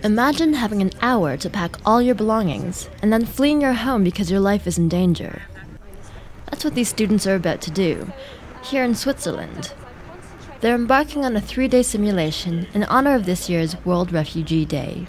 Imagine having an hour to pack all your belongings and then fleeing your home because your life is in danger. That's what these students are about to do, here in Switzerland. They're embarking on a 3-day simulation in honor of this year's World Refugee Day.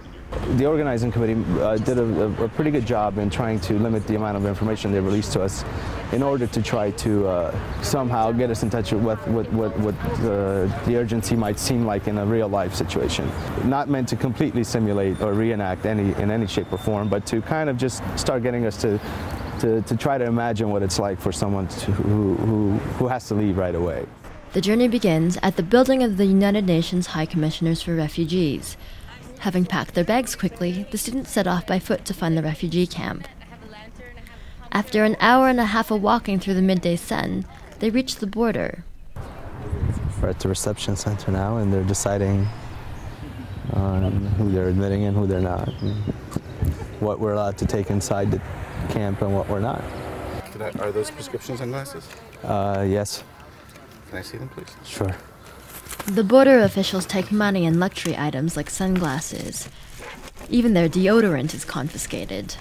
The organizing committee did a pretty good job in trying to limit the amount of information they released to us in order to try to somehow get us in touch with what the urgency might seem like in a real-life situation. Not meant to completely simulate or reenact in any shape or form, but to kind of just start getting us to try to imagine what it's like for someone who has to leave right away. The journey begins at the building of the United Nations High Commissioners for Refugees. Having packed their bags quickly, the students set off by foot to find the refugee camp. After an hour and a half of walking through the midday sun, they reach the border. We're at the reception center now, and they're deciding who they're admitting and who they're not, and what we're allowed to take inside the camp and what we're not. Are those prescription sunglasses? Yes. Can I see them, please? Sure. The border officials take money and luxury items like sunglasses. Even their deodorant is confiscated.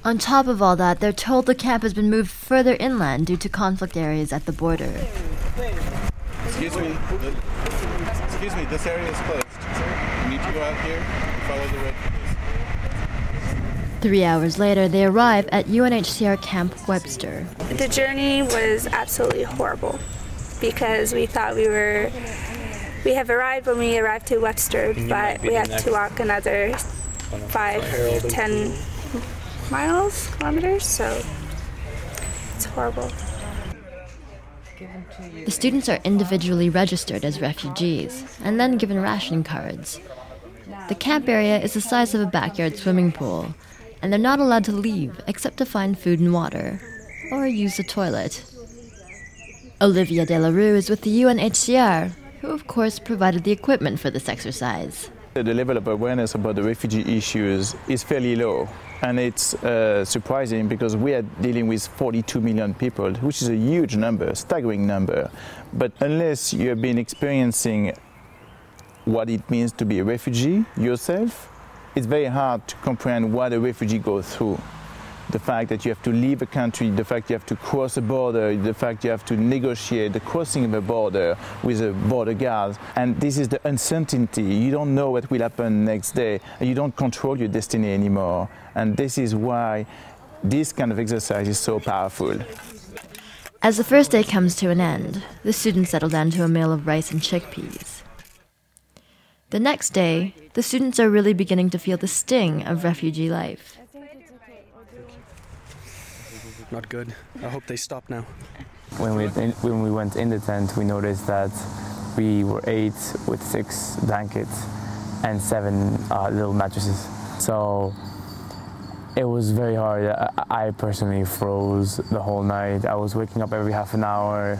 On top of all that, they're told the camp has been moved further inland due to conflict areas at the border. Excuse me, this area is closed. You need to go out here and follow the road, please. 3 hours later, they arrive at UNHCR Camp Webster. The journey was absolutely horrible because we thought we have arrived when we arrived to Webster, but we have to walk another 5-10 kilometers, so it's horrible. The students are individually registered as refugees and then given ration cards. The camp area is the size of a backyard swimming pool, and they're not allowed to leave except to find food and water, or use the toilet. Olivia Delarue is with the UNHCR, who of course provided the equipment for this exercise. The level of awareness about the refugee issues is fairly low, and it's surprising because we are dealing with 42 million people, which is a huge number, a staggering number. But unless you have been experiencing what it means to be a refugee yourself, it's very hard to comprehend what a refugee goes through. The fact that you have to leave a country, the fact you have to cross a border, the fact you have to negotiate the crossing of a border with a border guard. And this is the uncertainty. You don't know what will happen next day, and you don't control your destiny anymore. And this is why this kind of exercise is so powerful. As the first day comes to an end, the students settle down to a meal of rice and chickpeas. The next day, the students are really beginning to feel the sting of refugee life. Not good. I hope they stop now. When we went in the tent, we noticed that we were 8 with 6 blankets and 7 little mattresses. So it was very hard. I personally froze the whole night. I was waking up every half an hour.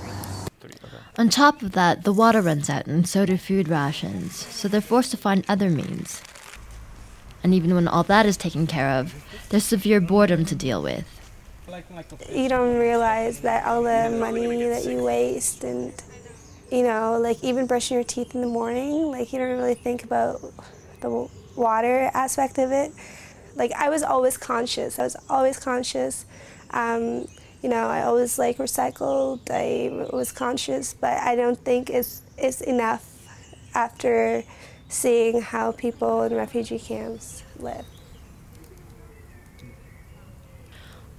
On top of that, the water runs out and so do food rations, so they're forced to find other means. And even when all that is taken care of, there's severe boredom to deal with. You don't realize that all the money that you waste, and like even brushing your teeth in the morning, like you don't really think about the water aspect of it. Like I was always conscious. I always like recycled. I was conscious, but I don't think it's enough after seeing how people in refugee camps live.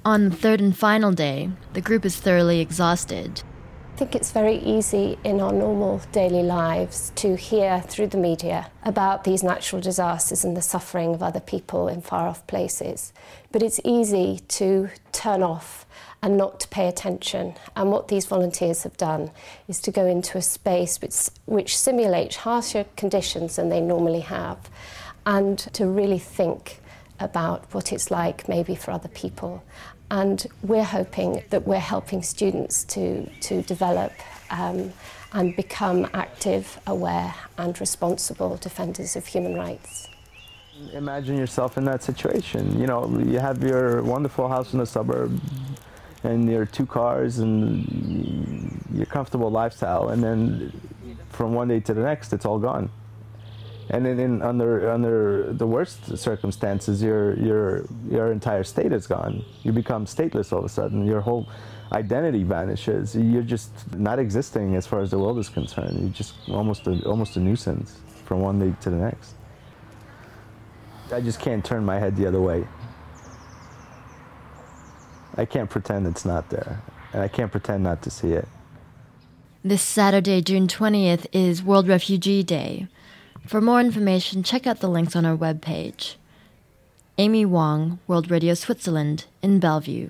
On the third and final day, the group is thoroughly exhausted. I think it's very easy in our normal daily lives to hear through the media about these natural disasters and the suffering of other people in far-off places. But it's easy to turn off and not to pay attention. And what these volunteers have done is to go into a space which simulates harsher conditions than they normally have, and to really think about what it's like maybe for other people. And we're hoping that we're helping students to develop and become active, aware and responsible defenders of human rights. Imagine yourself in that situation. You know, you have your wonderful house in the suburb and your 2 cars and your comfortable lifestyle, and then from one day to the next it's all gone. And then under the worst circumstances, your entire state is gone. You become stateless all of a sudden. Your whole identity vanishes. You're just not existing as far as the world is concerned. You're just almost a nuisance from one day to the next. I just can't turn my head the other way. I can't pretend it's not there, and I can't pretend not to see it. This Saturday, June 20th, is World Refugee Day. For more information, check out the links on our webpage. Amy Wong, World Radio Switzerland, in Bellevue.